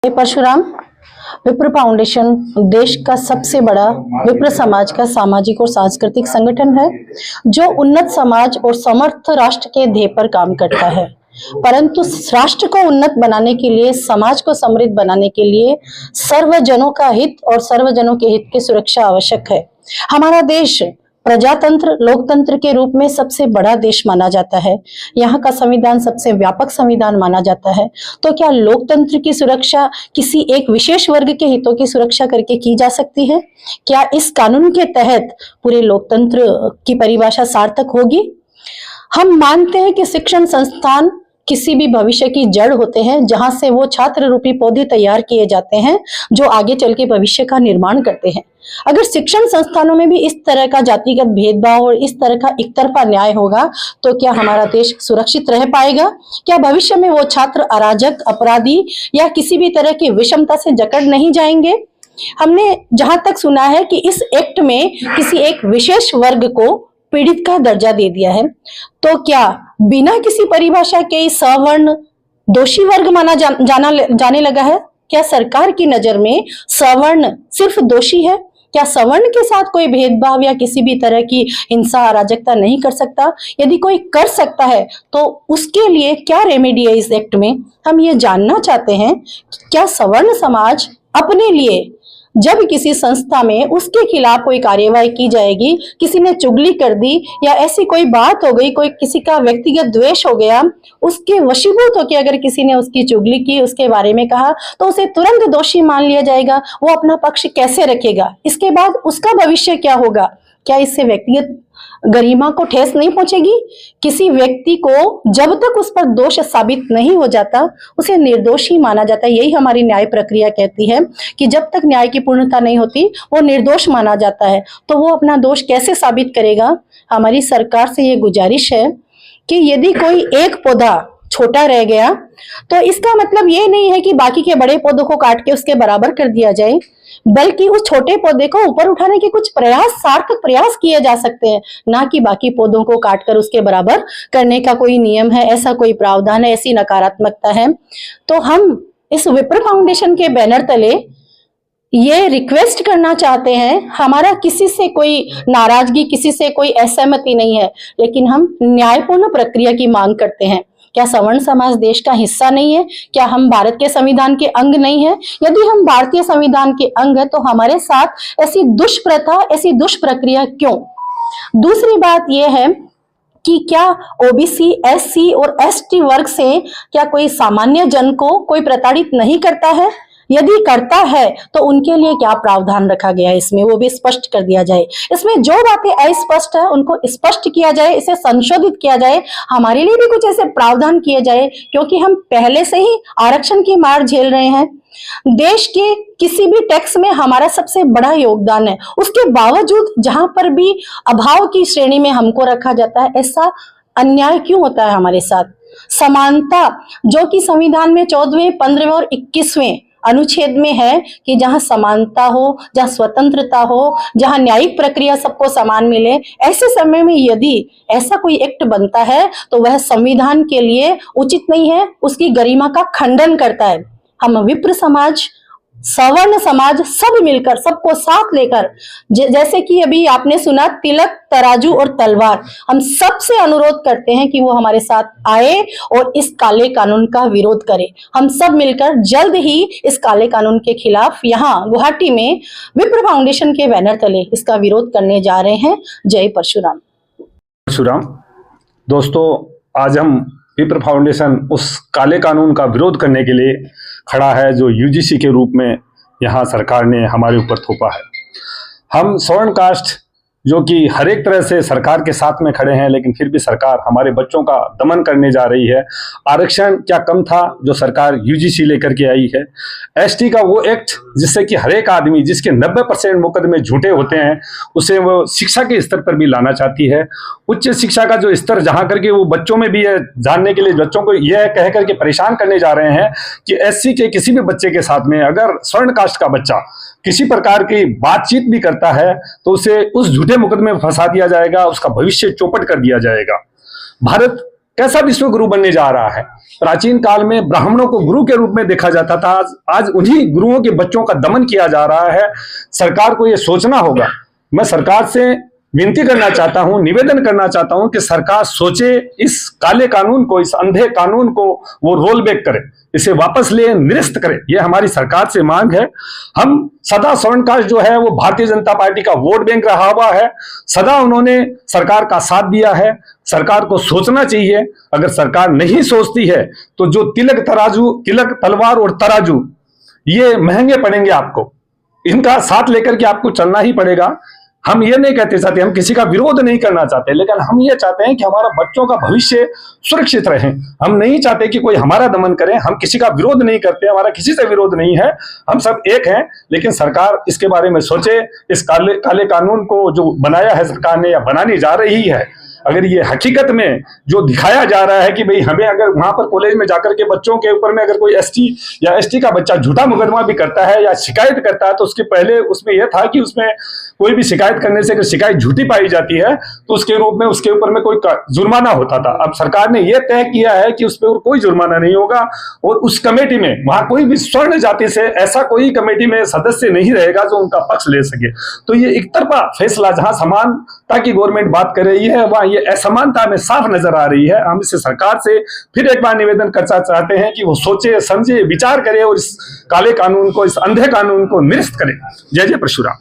परशुराम विप्र फाउंडेशन देश का सबसे बड़ा विप्र समाज का सामाजिक और सांस्कृतिक संगठन है जो उन्नत समाज और समर्थ राष्ट्र के ध्येय पर काम करता है। परंतु राष्ट्र को उन्नत बनाने के लिए, समाज को समृद्ध बनाने के लिए सर्वजनों का हित और सर्वजनों के हित की सुरक्षा आवश्यक है। हमारा देश प्रजातंत्र, लोकतंत्र के रूप में सबसे बड़ा देश माना जाता है। यहाँ का संविधान सबसे व्यापक संविधान माना जाता है। तो क्या लोकतंत्र की सुरक्षा किसी एक विशेष वर्ग के हितों की सुरक्षा करके की जा सकती है? क्या इस कानून के तहत पूरे लोकतंत्र की परिभाषा सार्थक होगी? हम मानते हैं कि शिक्षण संस्थान किसी भी भविष्य की जड़ होते हैं, जहां से वो छात्र रूपी पौधे तैयार किए जाते हैं जो आगे चल के भविष्य का निर्माण करते हैं। अगर शिक्षण संस्थानों में भी इस तरह का जातिगत भेदभाव और इस तरह का एकतरफा न्याय होगा तो क्या हमारा देश सुरक्षित रह पाएगा? क्या भविष्य में वो छात्र अराजक, अपराधी या किसी भी तरह की विषमता से जकड़ नहीं जाएंगे? हमने जहां तक सुना है कि इस एक्ट में किसी एक विशेष वर्ग को पीड़ित का दर्जा दे दिया है, तो क्या बिना किसी परिभाषा के सवर्ण दोषी वर्ग माना जाने लगा है? क्या सरकार की नजर में सवर्ण सिर्फ दोषी है? क्या सवर्ण के साथ कोई भेदभाव या किसी भी तरह की हिंसा, अराजकता नहीं कर सकता? यदि कोई कर सकता है तो उसके लिए क्या रेमेडी है इस एक्ट में? हम ये जानना चाहते हैं कि क्या सवर्ण समाज अपने लिए जब किसी संस्था में उसके खिलाफ कोई कार्यवाही की जाएगी, किसी ने चुगली कर दी या ऐसी कोई बात हो गई, कोई किसी का व्यक्तिगत द्वेष हो गया, उसके वशीभूत होकर अगर किसी ने उसकी चुगली की, उसके बारे में कहा, तो उसे तुरंत दोषी मान लिया जाएगा। वो अपना पक्ष कैसे रखेगा? इसके बाद उसका भविष्य क्या होगा? क्या इससे व्यक्तिगत गरिमा को ठेस नहीं पहुंचेगी? किसी व्यक्ति को जब तक उस पर दोष साबित नहीं हो जाता उसे निर्दोष ही माना जाता है। यही हमारी न्याय प्रक्रिया कहती है कि जब तक न्याय की पूर्णता नहीं होती वो निर्दोष माना जाता है। तो वो अपना दोष कैसे साबित करेगा? हमारी सरकार से ये गुजारिश है कि यदि कोई एक पौधा छोटा रह गया तो इसका मतलब ये नहीं है कि बाकी के बड़े पौधों को काट के उसके बराबर कर दिया जाए, बल्कि उस छोटे पौधे को ऊपर उठाने के कुछ प्रयास, सार्थक प्रयास किए जा सकते हैं, ना कि बाकी पौधों को काटकर उसके बराबर करने का कोई नियम है, ऐसा कोई प्रावधान है, ऐसी नकारात्मकता है। तो हम इस विप्र फाउंडेशन के बैनर तले ये रिक्वेस्ट करना चाहते हैं, हमारा किसी से कोई नाराजगी, किसी से कोई असहमति नहीं है, लेकिन हम न्यायपूर्ण प्रक्रिया की मांग करते हैं। क्या सवर्ण समाज देश का हिस्सा नहीं है? क्या हम भारत के संविधान के अंग नहीं है? यदि हम भारतीय संविधान के अंग है तो हमारे साथ ऐसी दुष्प्रथा, ऐसी दुष्प्रक्रिया क्यों? दूसरी बात यह है कि क्या ओबीसी, एससी और एसटी वर्ग से क्या कोई सामान्य जन को कोई प्रताड़ित नहीं करता है? यदि करता है तो उनके लिए क्या प्रावधान रखा गया है इसमें, वो भी स्पष्ट कर दिया जाए। इसमें जो बातें अस्पष्ट है उनको स्पष्ट किया जाए, इसे संशोधित किया जाए। हमारे लिए भी कुछ ऐसे प्रावधान किए जाए, क्योंकि हम पहले से ही आरक्षण की मार झेल रहे हैं। देश के किसी भी टैक्स में हमारा सबसे बड़ा योगदान है, उसके बावजूद जहां पर भी अभाव की श्रेणी में हमको रखा जाता है, ऐसा अन्याय क्यों होता है हमारे साथ? समानता जो कि संविधान में 14वें, 15वें और 21वें अनुच्छेद में है कि जहां समानता हो, जहां स्वतंत्रता हो, जहां न्यायिक प्रक्रिया सबको समान मिले, ऐसे समय में यदि ऐसा कोई एक्ट बनता है तो वह संविधान के लिए उचित नहीं है, उसकी गरिमा का खंडन करता है। हम विप्र समाज, सवर्ण समाज सब मिलकर, सबको साथ लेकर, जैसे कि अभी आपने सुना तिलक, तराजू और तलवार, हम सबसे अनुरोध करते हैं कि वो हमारे साथ आए और इस काले कानून का विरोध करें। हम सब मिलकर जल्द ही इस काले कानून के खिलाफ यहाँ गुवाहाटी में विप्र फाउंडेशन के बैनर तले इसका विरोध करने जा रहे हैं। जय परशुराम। परशुराम दोस्तों, आज हम विप्र फाउंडेशन उस काले कानून का विरोध करने के लिए खड़ा है जो यूजीसी के रूप में यहाँ सरकार ने हमारे ऊपर थोपा है। हम सवर्ण कास्ट जो कि हर एक तरह से सरकार के साथ में खड़े हैं, लेकिन फिर भी सरकार हमारे बच्चों का दमन करने जा रही है। आरक्षण क्या कम था जो सरकार यूजीसी लेकर के आई है? एसटी का वो एक्ट जिससे कि हर एक आदमी, जिसके 90% मुकदमे झूठे होते हैं, उसे वो शिक्षा के स्तर पर भी लाना चाहती है। उच्च शिक्षा का जो स्तर जहाँ करके वो बच्चों में भी है, जानने के लिए बच्चों को यह कह करके परेशान करने जा रहे हैं कि एससी के किसी भी बच्चे के साथ में अगर स्वर्ण कास्ट का बच्चा किसी प्रकार की बातचीत भी करता है तो उसे उस झूठे मुकदमे में फंसा दिया जाएगा, उसका भविष्य चौपट कर दिया जाएगा। भारत कैसा विश्व गुरु बनने जा रहा है। प्राचीन काल में ब्राह्मणों को गुरु के रूप में देखा जाता था, आज उन्हीं गुरुओं के बच्चों का दमन किया जा रहा है। सरकार को यह सोचना होगा। मैं सरकार से विनती करना चाहता हूं, निवेदन करना चाहता हूं कि सरकार सोचे, इस काले कानून को, इस अंधे कानून को वो रोल बैक करे, इसे वापस ले, निरस्त करे। ये हमारी सरकार से मांग है। हम सदा स्वर्णकाश जो है वो भारतीय जनता पार्टी का वोट बैंक रहा हुआ है, सदा उन्होंने सरकार का साथ दिया है। सरकार को सोचना चाहिए। अगर सरकार नहीं सोचती है तो जो तिलक तलवार और तराजू ये महंगे पड़ेंगे आपको, इनका साथ लेकर के आपको चलना ही पड़ेगा। हम ये नहीं कहते चाहते, हम किसी का विरोध नहीं करना चाहते, लेकिन हम ये चाहते हैं कि हमारा बच्चों का भविष्य सुरक्षित रहे। हम नहीं चाहते कि कोई हमारा दमन करे। हम किसी का विरोध नहीं करते, हमारा किसी से विरोध नहीं है, हम सब एक हैं। लेकिन सरकार इसके बारे में सोचे। इस काले कानून को जो बनाया है सरकार ने या बनाने जा रही है, अगर ये हकीकत में जो दिखाया जा रहा है कि भाई हमें अगर वहां पर कॉलेज में जाकर के बच्चों के ऊपर में अगर कोई एसटी या एसटी का बच्चा झूठा मुकदमा भी करता है या शिकायत करता है, तो उसके पहले उसमें यह था कि उसमें कोई भी शिकायत करने से अगर शिकायत झूठी पाई जाती है तो उसके रूप में उसके ऊपर में कोई जुर्माना होता था। अब सरकार ने यह तय किया है कि उस पर कोई जुर्माना नहीं होगा और उस कमेटी में वहां कोई भी स्वर्ण जाति से ऐसा कोई कमेटी में सदस्य नहीं रहेगा जो उनका पक्ष ले सके। तो ये एक तरफा फैसला, जहां समानता की गवर्नमेंट बात कर रही है वहां ये असमानता में साफ नजर आ रही है। हम इसे सरकार से फिर एक बार निवेदन करना चाहते हैं कि वो सोचे, समझे, विचार करे और इस काले कानून को, इस अंधे कानून को निरस्त करे। जय जय परशुराम।